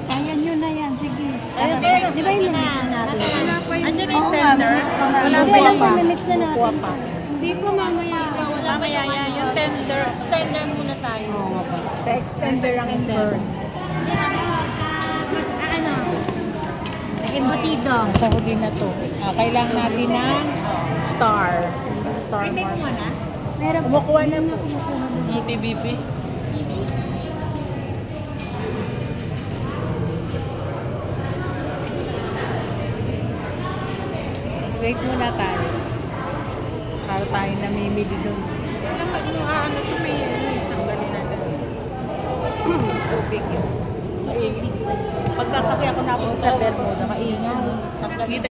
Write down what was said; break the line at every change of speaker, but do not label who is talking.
Kaya nyo na yan, sige.
Di ba yung mix na natin?
Andiyan yung tender. Wala pa
Wala
yung
pa yung mix na natin.
Hindi po mamaya.
mamaya yan. Yung tender.
Extender muna tayo.
Sa extender ang first.
Ano? Embutido.
Sa huli na to. Kailangan natin ng star. Star
May
mark.
kumuha na? Meron po.
Kumukuha na po.
PBP.
Wait muna tayo. Para tayo namimili doon.
Ano ito may sandali natin. Tubig yun.
Maingay. Pagka kasi ako napunta sa Bermuda, maingay.